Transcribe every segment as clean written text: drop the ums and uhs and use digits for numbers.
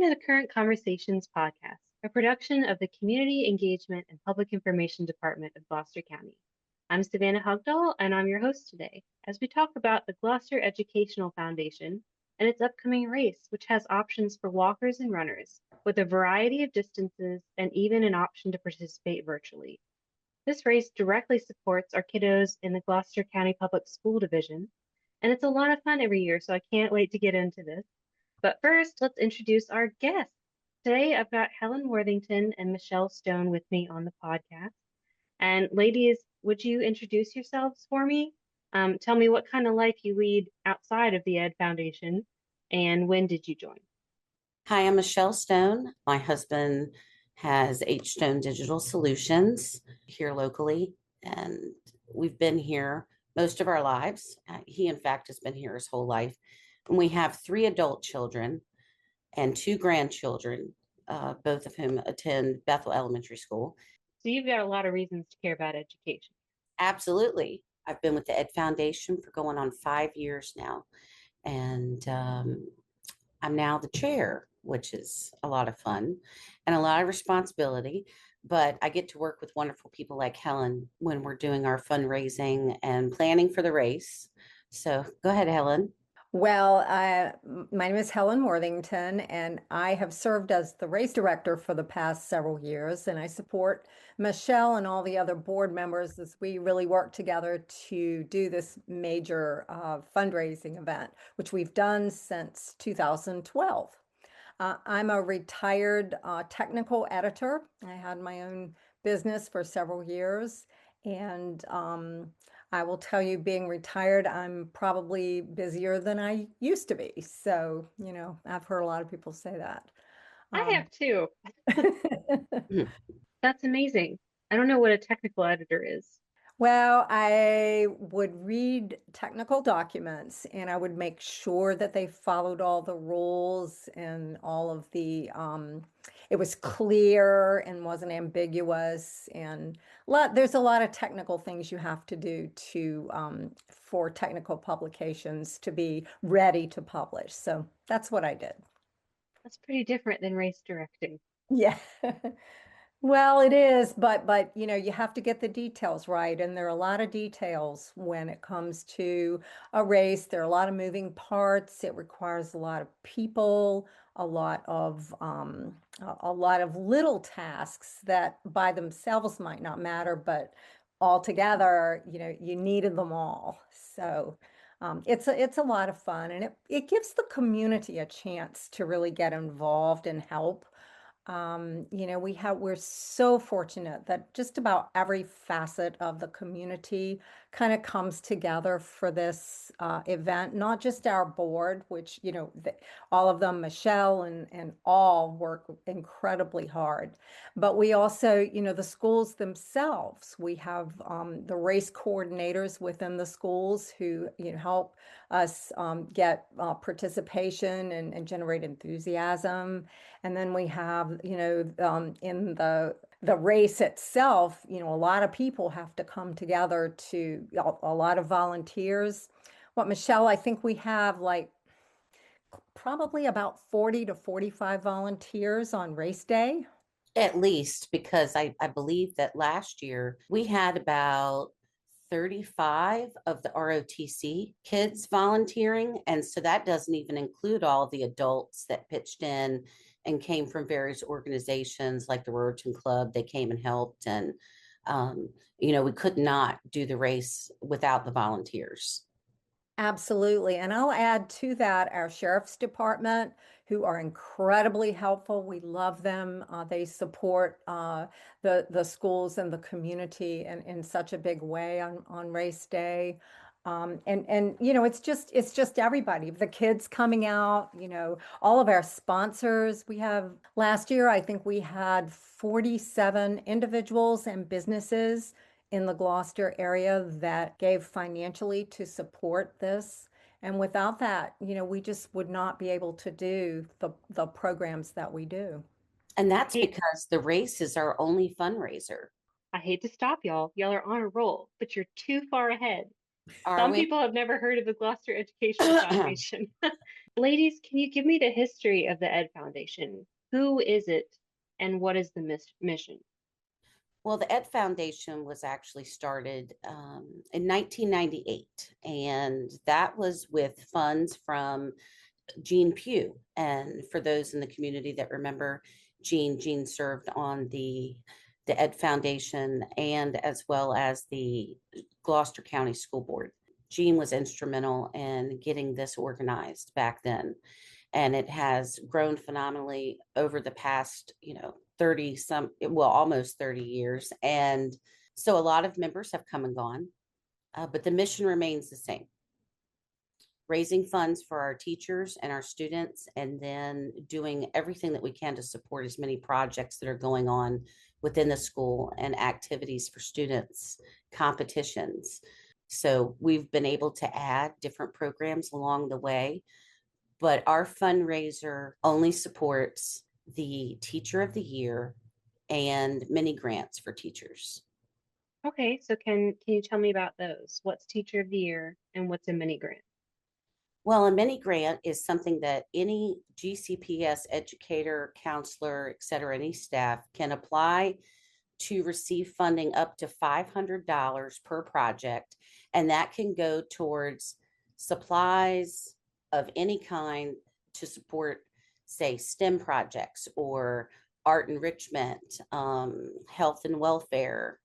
to the Current Conversations podcast, a production of the Community Engagement and Public Information Department of Gloucester County. I'm Savannah Hogdahl, and I'm your host today as we talk about the Gloucester Educational Foundation and its upcoming race, which has options for walkers and runners with a variety of distances and even an option to participate virtually. This race directly supports our kiddos in the Gloucester County Public School Division, and it's a lot of fun every year, so I can't wait to get into this. But first, let's introduce our guests. Today, I've got Helen Worthington and Michelle Stone with me on the podcast. And ladies, would you introduce yourselves for me? Tell me what kind of life you lead outside of the Ed Foundation, and when did you join? Hi, I'm Michelle Stone. My husband has H Stone Digital Solutions here locally, and we've been here most of our lives. He, in fact, has been here his whole life. And we have 3 adult children and 2 grandchildren, both of whom attend Bethel Elementary School. So you've got a lot of reasons to care about education. Absolutely. I've been with the Ed Foundation for going on 5 years now. And I'm now the chair, which is a lot of fun and a lot of responsibility. But I get to work with wonderful people like Helen when we're doing our fundraising and planning for the race. So go ahead, Helen. Well, my name is Helen Worthington, and I have served as the race director for the past several years, and I support Michelle and all the other board members as we really work together to do this major fundraising event, which we've done since 2012. I'm a retired technical editor. I had my own business for several years, and I will tell you, being retired, I'm probably busier than I used to be. So, I've heard a lot of people say that. I have too. That's amazing. I don't know what a technical editor is. Well, I would read technical documents and I would make sure that they followed all the rules and all of it was clear and wasn't ambiguous. And there's a lot of technical things you have to do for technical publications to be ready to publish. So that's what I did. That's pretty different than race directing. Yeah. Well, it is, but you have to get the details right, and there are a lot of details when it comes to a race. There are a lot of moving parts. It requires a lot of people, a lot of little tasks that by themselves might not matter, but all together, you needed them all. So it's a lot of fun, and it gives the community a chance to really get involved and help. We're so fortunate that just about every facet of the community kind of comes together for this event, not just our board, which, all of them, Michelle and all work incredibly hard. But we also, the schools themselves, we have the race coordinators within the schools who, help us get participation and generate enthusiasm. And then we have, in the race itself, a lot of people have to come together a lot of volunteers. Michelle, I think we have probably about 40 to 45 volunteers on race day. At least, because I believe that last year we had about 35 of the ROTC kids volunteering. And so that doesn't even include all the adults that pitched in and came from various organizations like the Worthington Club. They came and helped. And, we could not do the race without the volunteers. Absolutely. And I'll add to that our sheriff's department, who are incredibly helpful. We love them. They support the schools and the community in such a big way on race day. It's just everybody, the kids coming out, all of our sponsors. Last year, I think we had 47 individuals and businesses in the Gloucester area that gave financially to support this. And without that, we just would not be able to do the programs that we do. And that's because the race is our only fundraiser. I hate to stop y'all. Y'all are on a roll, but you're too far ahead. Are Some we? people have never heard of the Gloucester Educational Foundation. Ladies, can you give me the history of the Ed Foundation? Who is it and what is the mission? Well, the Ed Foundation was actually started in 1998, and that was with funds from Gene Pugh. And for those in the community that remember Gene served on the Ed Foundation and as well as the Gloucester County School Board. Gene was instrumental in getting this organized back then. And it has grown phenomenally over the past, 30 some, well, almost 30 years. And so a lot of members have come and gone, but the mission remains the same: raising funds for our teachers and our students, and then doing everything that we can to support as many projects that are going on within the school and activities for students, competitions. So we've been able to add different programs along the way, but our fundraiser only supports the Teacher of the Year and mini grants for teachers. Okay, so can you tell me about those? What's Teacher of the Year and what's a mini grant? Well, a mini grant is something that any GCPS educator, counselor, et cetera, any staff can apply to receive funding up to $500 per project. And that can go towards supplies of any kind to support, say, STEM projects or art enrichment, health and welfare,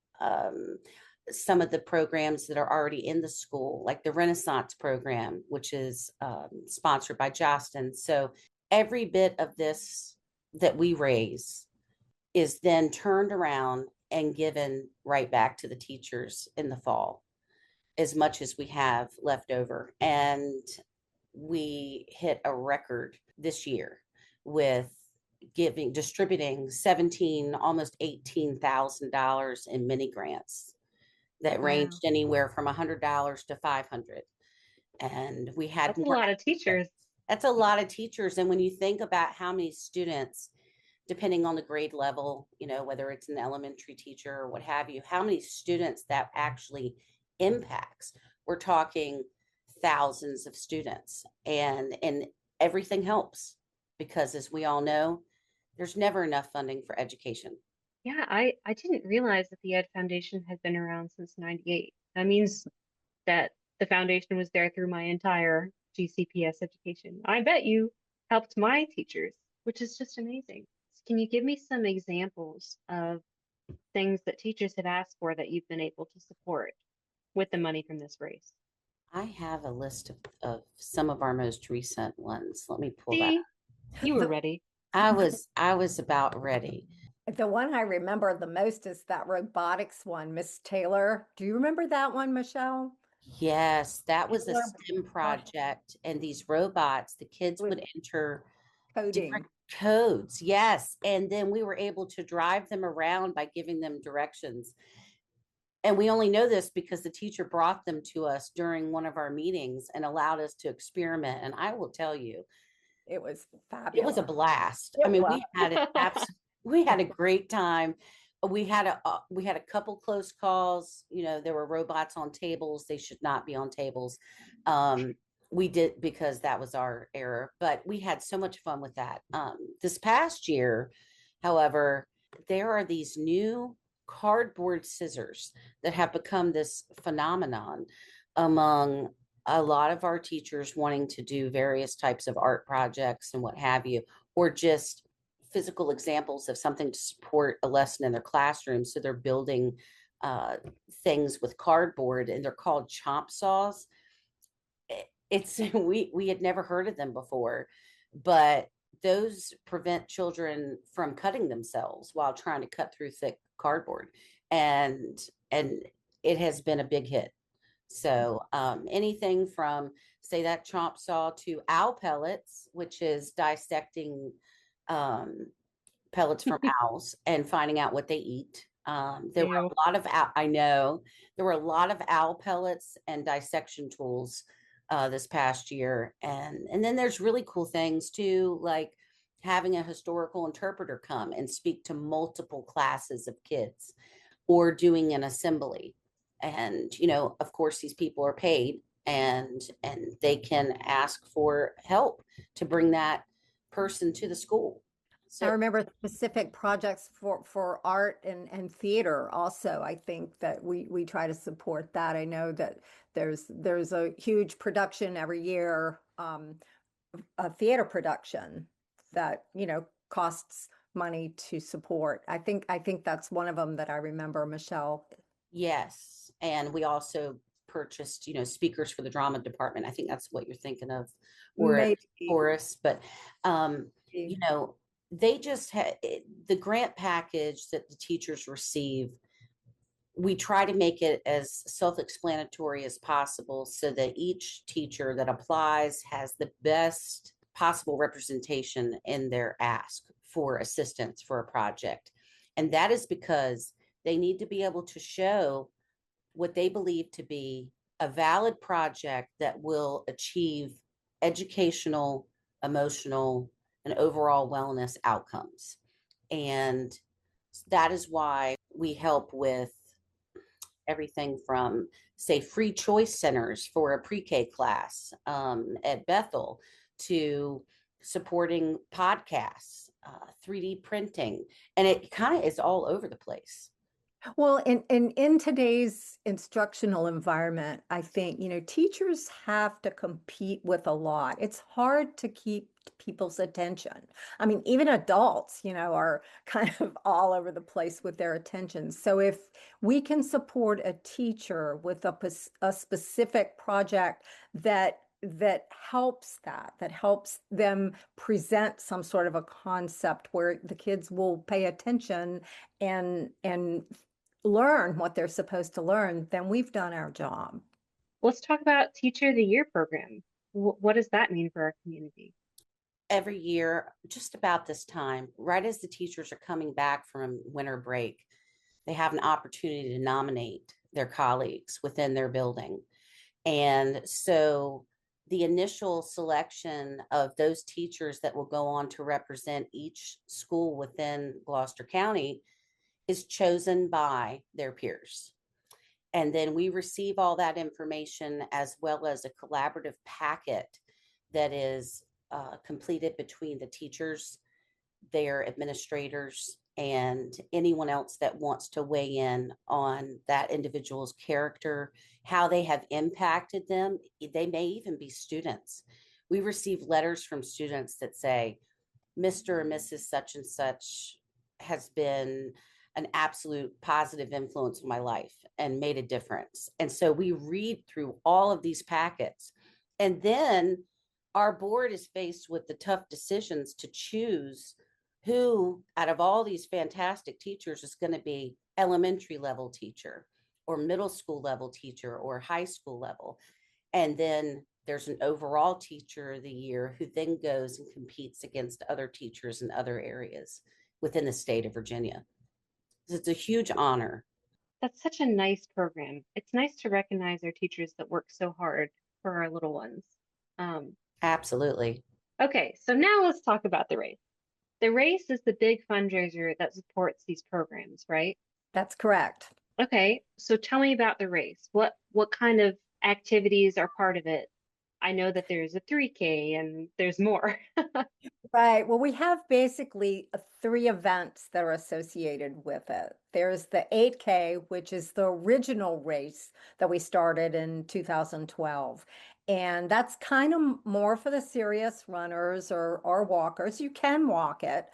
some of the programs that are already in the school, like the Renaissance program, which is sponsored by Jostin. So every bit of this that we raise is then turned around and given right back to the teachers in the fall, as much as we have left over. And we hit a record this year with distributing 17, almost $18,000 in mini grants that Wow, ranged anywhere from $100 to $500. And we had that's a more. lot of teachers. That's a lot of teachers. And when you think about how many students, depending on the grade level, whether it's an elementary teacher or what have you, how many students that actually impacts, we're talking thousands of students. And everything helps because, as we all know, there's never enough funding for education. Yeah, I didn't realize that the Ed Foundation had been around since 98. That means that the foundation was there through my entire GCPS education. I bet you helped my teachers, which is just amazing. Can you give me some examples of things that teachers have asked for that you've been able to support with the money from this race? I have a list of some of our most recent ones. Let me pull that. See, you were The, ready. I was about ready. the one I remember the most is that robotics one, Miss Taylor. Do you remember that one, Michelle? Yes, that was a Taylor STEM Bot- project, and these robots, the kids with would enter different coding. codes. Yes, and then we were able to drive them around by giving them directions. And we only know this because the teacher brought them to us during one of our meetings and allowed us to experiment. And I will tell you, It was it was a fabulous. blast. I It mean, was. we had a great time. We had a couple close calls. There were robots on tables. They should not be on tables. We did, because that was our error, but we had so much fun with that. This past year, however, there are these new cardboard scissors that have become this phenomenon among a lot of our teachers wanting to do various types of art projects and what have you, or just physical examples of something to support a lesson in their classroom. So they're building things with cardboard, and they're called chomp saws. It's we had never heard of them before, but those prevent children from cutting themselves while trying to cut through thick cardboard, and it has been a big hit. So anything from, say, that chomp saw to owl pellets, which is dissecting pellets from owls and finding out what they eat. There were Ew. a lot of I know there were a lot of owl pellets and dissection tools this past year, and then there's really cool things too, like having a historical interpreter come and speak to multiple classes of kids, or doing an assembly. And of course, these people are paid and they can ask for help to bring that person to the school. I So remember specific projects for art and theater also. I think that we try to support that. I know that there's a huge production every year, a theater production that, costs money to support. I think that's one of them that I remember, Michelle. yes, and we also purchased, speakers for the drama department. I think that's what you're thinking of, or a Maybe. chorus, but you know, they just had the grant package that the teachers receive. We try to make it as self-explanatory as possible so that each teacher that applies has the best possible representation in their ask for assistance for a project. And that is because they need to be able to show what they believe to be a valid project that will achieve educational, emotional, and overall wellness outcomes. And that is why we help with everything from, say, free choice centers for a pre-K class at Bethel, to supporting podcasts, 3D printing, and it kind of is all over the place. Well, in today's instructional environment, I think, teachers have to compete with a lot. It's hard to keep people's attention. I mean, even adults, are kind of all over the place with their attention. So if we can support a teacher with a specific project that helps them present some sort of a concept where the kids will pay attention and learn what they're supposed to learn, then we've done our job. Let's talk about Teacher of the Year program. What does that mean for our community? Every year, just about this time, right as the teachers are coming back from winter break, they have an opportunity to nominate their colleagues within their building. And so the initial selection of those teachers that will go on to represent each school within Gloucester County is chosen by their peers. And then we receive all that information as well as a collaborative packet that is completed between the teachers, their administrators, and anyone else that wants to weigh in on that individual's character, how they have impacted them. They may even be students. We receive letters from students that say, Mr. or Mrs. such and such has been an absolute positive influence in my life and made a difference. And so we read through all of these packets. And then our board is faced with the tough decisions to choose who out of all these fantastic teachers is going to be elementary level teacher or middle school level teacher or high school level. And then there's an overall teacher of the year who then goes and competes against other teachers in other areas within the state of Virginia. It's a huge honor. That's such a nice program. It's nice to recognize our teachers that work so hard for our little ones. Um, Absolutely. okay, so now let's talk about the race. The race is the big fundraiser that supports these programs, right? That's correct. Okay, so tell me about the race. What kind of activities are part of it? I know that there's a 3K and there's more. Right. Well, we have basically three events that are associated with it. There's the 8K, which is the original race that we started in 2012. And that's kind of more for the serious runners or walkers. You can walk it.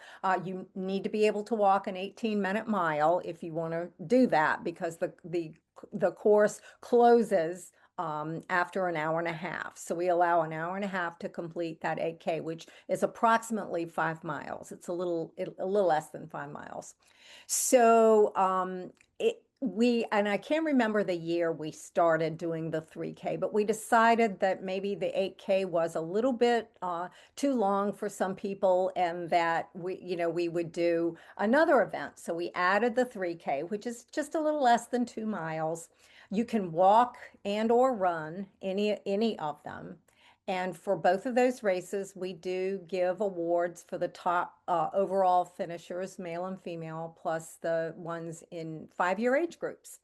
You need to be able to walk an 18-minute mile if you want to do that, because the course closes after an hour and a half. So we allow an hour and a half to complete that 8K, which is approximately 5 miles. It's a little less than 5 miles. So and I can't remember the year we started doing the 3K, but we decided that maybe the 8K was a little bit too long for some people, and that we would do another event. So we added the 3K, which is just a little less than 2 miles. You can walk and or run any of them. And for both of those races, we do give awards for the top overall finishers, male and female, plus the ones in 5-year age groups.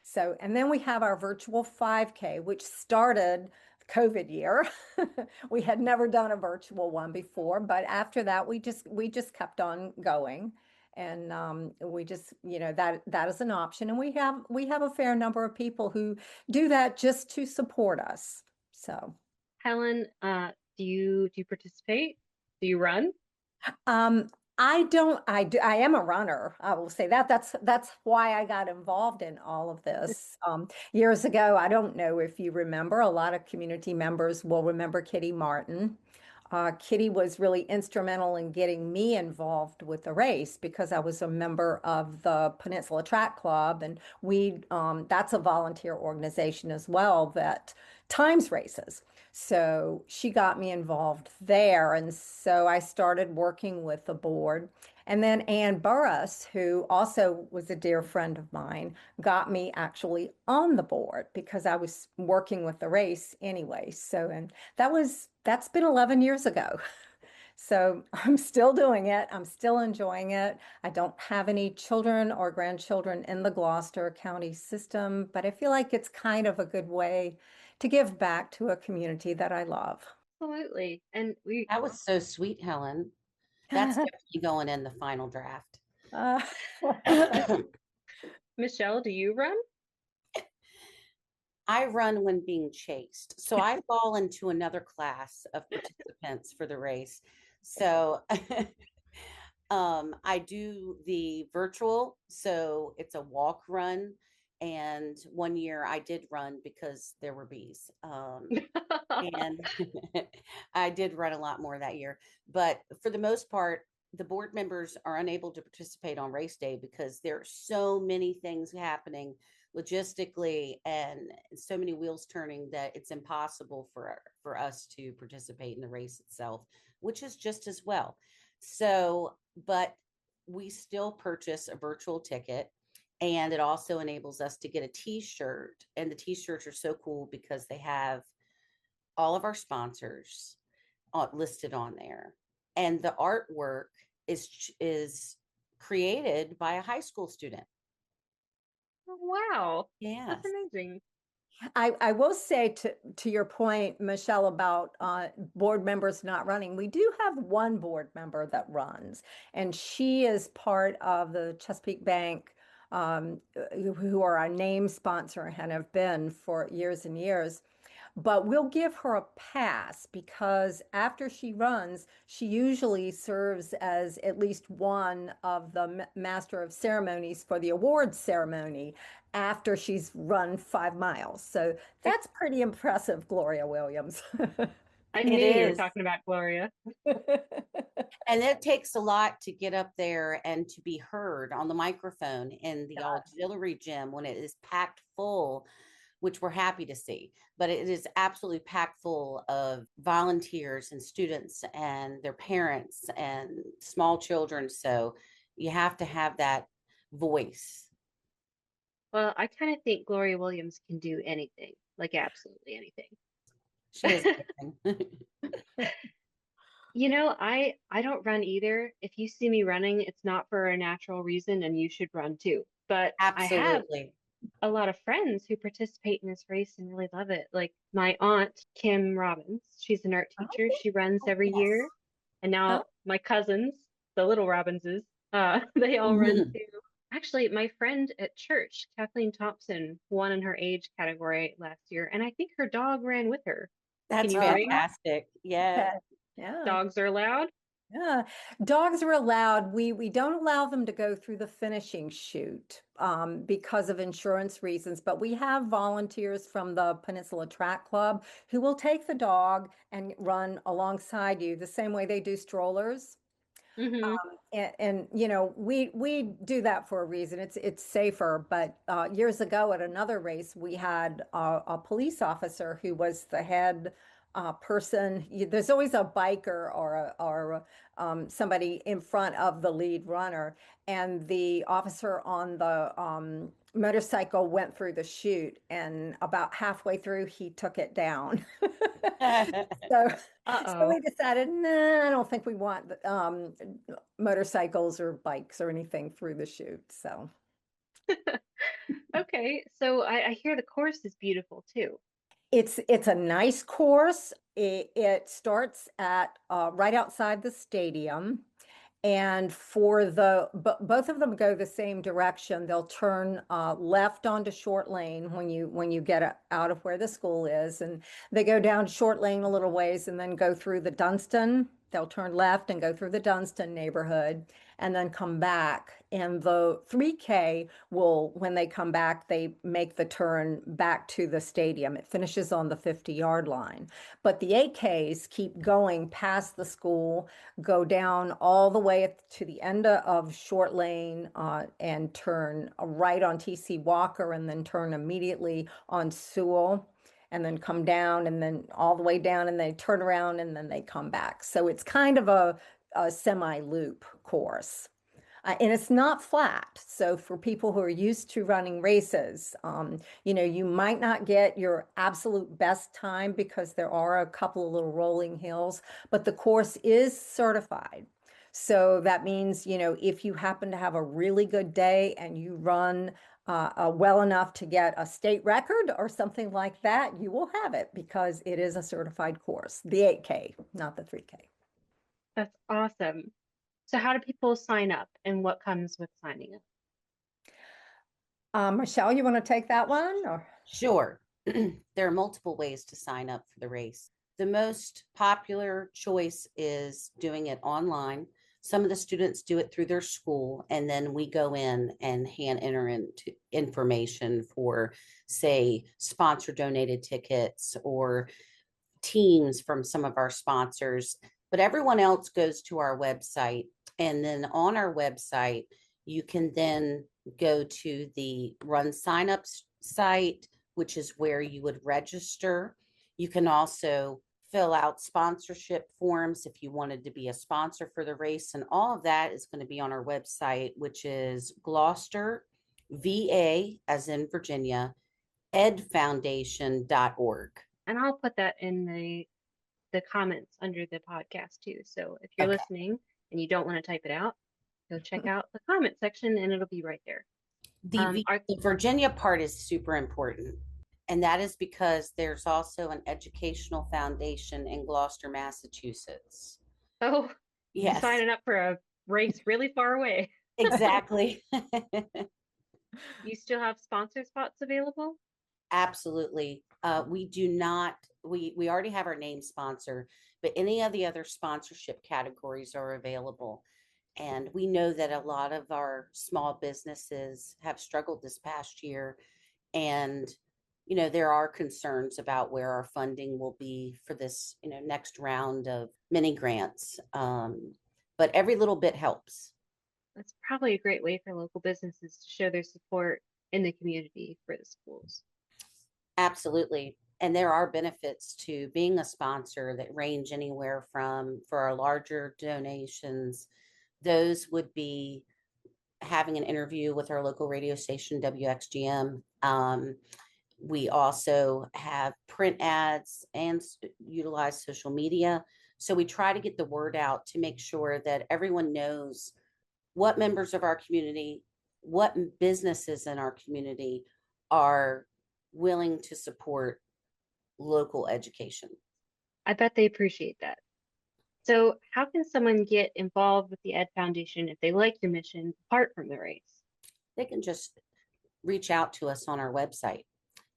So, and then we have our virtual 5K, which started COVID year. We had never done a virtual one before, but after that, we just kept on going. And we just, that is an option. And we have a fair number of people who do that just to support us. So, Helen, do you participate? Do you run? um, I don't, I am a runner. I will say that. That's why I got involved in all of this. Years ago, I don't know if you remember, a lot of community members will remember Kitty Martin. Kitty was really instrumental in getting me involved with the race because I was a member of the Peninsula Track Club, and that's a volunteer organization as well that times races. So she got me involved there, and so I started working with the board. And then Ann Burris, who also was a dear friend of mine, got me actually on the board because I was working with the race anyway. So, and that's been 11 years ago. So I'm still doing it. I'm still enjoying it. I don't have any children or grandchildren in the Gloucester County system, but I feel like it's kind of a good way to give back to a community that I love. Absolutely. And we That was so sweet, Helen. That's definitely going in the final draft. Uh, Michelle, do you run? I run when being chased. So I fall into another class of participants for the race. So I do the virtual, so it's a walk run. And one year I did run because there were bees. And I did run a lot more that year. But for the most part, the board members are unable to participate on race day because there are so many things happening logistically and so many wheels turning that it's impossible for us to participate in the race itself, which is just as well. So, but we still purchase a virtual ticket, and it also enables us to get a t-shirt, and the t-shirts are so cool because they have all of our sponsors listed on there, and the artwork is created by a high school student. Oh, wow. Yes. That's amazing. I will say to your point, Michelle, about board members not running, we do have one board member that runs, and she is part of the Chesapeake Bank, who are our name sponsor and have been for years and years. But we'll give her a pass because after she runs, she usually serves as at least one of the master of ceremonies for the awards ceremony after she's run 5 miles. So that's pretty impressive, Gloria Williams. I It knew you were is. talking about Gloria. And it takes a lot to get up there and to be heard on the microphone in the auxiliary gym when it is packed full, which we're happy to see. But it is absolutely packed full of volunteers and students and their parents and small children. So you have to have that voice. Well, I kind of think Gloria Williams can do anything, like absolutely anything. She is amazing. You know, I don't run either. If you see me running, it's not for a natural reason, and you should run too. But I have Absolutely. a lot of friends who participate in this race and really love it. Like my aunt, Kim Robbins, she's an art teacher. She runs Oh, every yes. year. And Oh, now my cousins, the little Robbinses, they all run too. Actually, my friend at church, Kathleen Thompson, won in her age category last year, and I think her dog ran with her. Can That's you bring fantastic. Yeah. okay. Yeah. dogs are allowed? Yeah, dogs are allowed. We don't allow them to go through the finishing chute because of insurance reasons, but we have volunteers from the Peninsula Track Club who will take the dog and run alongside you the same way they do strollers. Mm-hmm. And we do that for a reason. It's safer. But years ago at another race, we had a police officer who was the head person. There's always a biker or somebody in front of the lead runner, and the officer on the motorcycle went through the chute, and about halfway through, he took it down. So, so Uh-oh. we decided, nah, I don't think we want motorcycles or bikes or anything through the chute. So, Okay, so I hear the course is beautiful too. It's a nice course. It starts at right outside the stadium. And for both of them go the same direction. They'll turn left onto Short Lane when you get out of where the school is, and they go down Short Lane a little ways and then go through the Dunston. They'll turn left and go through the Dunston neighborhood and then come back. And the 3K will, when they come back, they make the turn back to the stadium. It finishes on the 50-yard line. But the 8Ks keep going past the school, go down all the way to the end of Short Lane and turn right on TC Walker and then turn immediately on Sewell and then come down and then all the way down and they turn around and then they come back. So it's kind of a semi-loop course. And it's not flat. So for people who are used to running races, you might not get your absolute best time because there are a couple of little rolling hills, but the course is certified. So that means, if you happen to have a really good day and you run well enough to get a state record or something like that, you will have it because it is a certified course, the 8K, not the 3K. That's awesome. So how do people sign up and what comes with signing up? Michelle, you want to take that one? Or? Sure. There are multiple ways to sign up for the race. The most popular choice is doing it online. Some of the students do it through their school, and then we go in and hand enter into information for, say, sponsor donated tickets or teams from some of our sponsors. But everyone else goes to our website, and then on our website, you can then go to the Run Signups site, which is where you would register. You can also fill out sponsorship forms if you wanted to be a sponsor for the race. And all of that is going to be on our website, which is Gloucester, VA, as in Virginia, edfoundation.org. And I'll put that in the comments under the podcast too. So if you're listening and you don't want to type it out, go check out the comment section and it'll be right there. The Virginia part is super important. And that is because there's also an educational foundation in Gloucester, Massachusetts. Oh, yes. Signing up for a race really far away. Exactly. You still have sponsor spots available? Absolutely. We do not, we already have our name sponsor, but any of the other sponsorship categories are available. And we know that a lot of our small businesses have struggled this past year. And, there are concerns about where our funding will be for this, next round of mini grants. But every little bit helps. That's probably a great way for local businesses to show their support in the community for the schools. Absolutely. And there are benefits to being a sponsor that range anywhere from, for our larger donations, those would be having an interview with our local radio station, WXGM. We also have print ads and utilize social media. So we try to get the word out to make sure that everyone knows what members of our community, what businesses in our community are willing to support local education. I bet they appreciate that. So how can someone get involved with the Ed Foundation if they like your mission apart from the race? They can just reach out to us on our website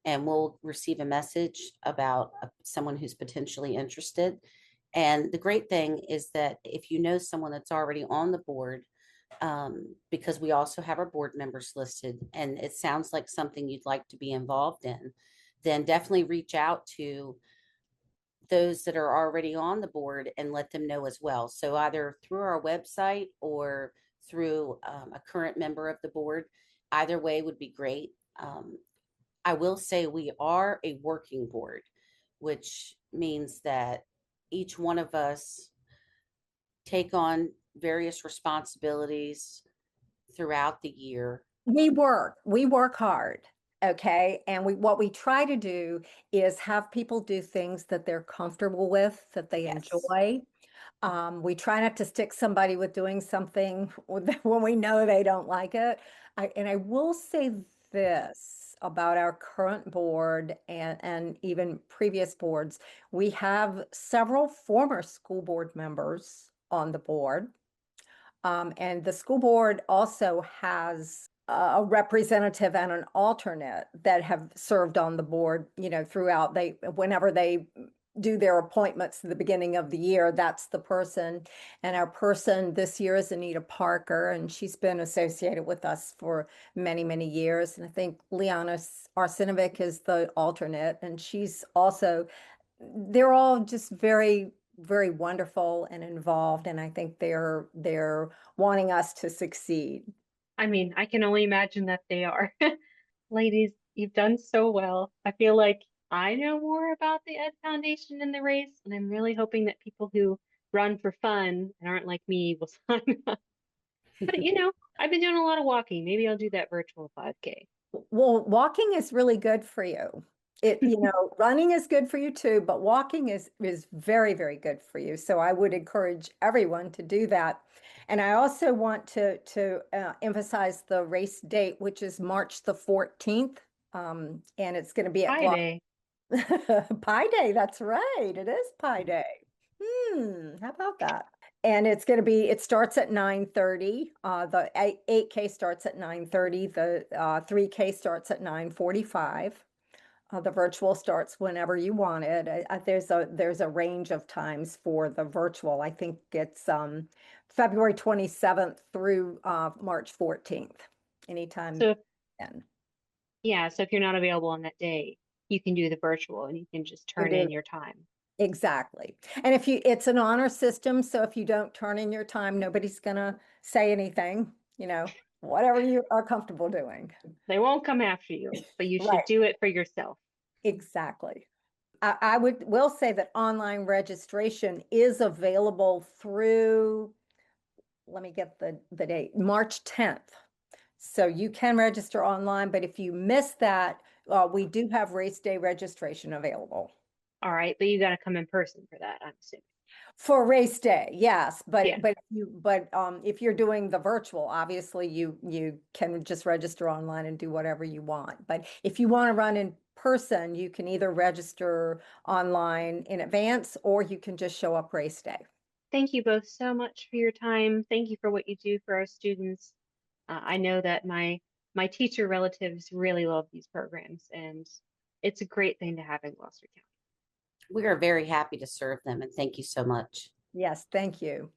and we'll receive a message about someone who's potentially interested. And the great thing is that if you know someone that's already on the board, because we also have our board members listed and it sounds like something you'd like to be involved in, then definitely reach out to those that are already on the board and let them know as well. So either through our website or through a current member of the board, either way would be great. I will say we are a working board, which means that each one of us take on various responsibilities throughout the year. We work hard. Okay. And what we try to do is have people do things that they're comfortable with, that they enjoy. We try not to stick somebody with doing something when we know they don't like it. And I will say this about our current board and even previous boards. We have several former school board members on the board. And the school board also has a representative and an alternate that have served on the board, throughout. Whenever they do their appointments at the beginning of the year, that's the person. And our person this year is Anita Parker, and she's been associated with us for many, many years. And I think Liana Arsinovic is the alternate, and they're all just very, very wonderful and involved, and I think they're wanting us to succeed. I mean, I can only imagine that they are. Ladies, you've done so well. I feel like I know more about the Ed Foundation in the race, and I'm really hoping that people who run for fun and aren't like me will sign up. But I've been doing a lot of walking. Maybe I'll do that virtual 5K. Well, walking is really good for you. Running is good for you too, but walking is very, very good for you. So I would encourage everyone to do that. And I also want to emphasize the race date, which is March the 14th. And it's going to be at Pi Day. Pi Day, that's right. It is Pi Day. How about that? And it starts at 9:30. The 8K starts at 9:30. The 3K starts at 9:45. The virtual starts whenever you want it. There's a range of times for the virtual. I think it's February 27th through March 14th. Anytime So then. yeah, so if you're not available on that day, you can do the virtual and you can just turn in your time. Exactly. And it's an honor system, so if you don't turn in your time, nobody's gonna say anything, whatever you are comfortable doing. They won't come after you, but you should Right. do it for yourself. Exactly. I will say that online registration is available through, let me get the date, March 10th. So you can register online, but if you miss that, we do have race day registration available. All right, but you got to come in person for that, I'm assuming. For race day, yes, but Yeah. if you're doing the virtual, obviously you can just register online and do whatever you want. But if you want to run in person, you can either register online in advance or you can just show up race day. Thank you both so much for your time. Thank you for what you do for our students. I know that my teacher relatives really love these programs, and it's a great thing to have in Gloucester County. We are very happy to serve them, and thank you so much. Yes, thank you.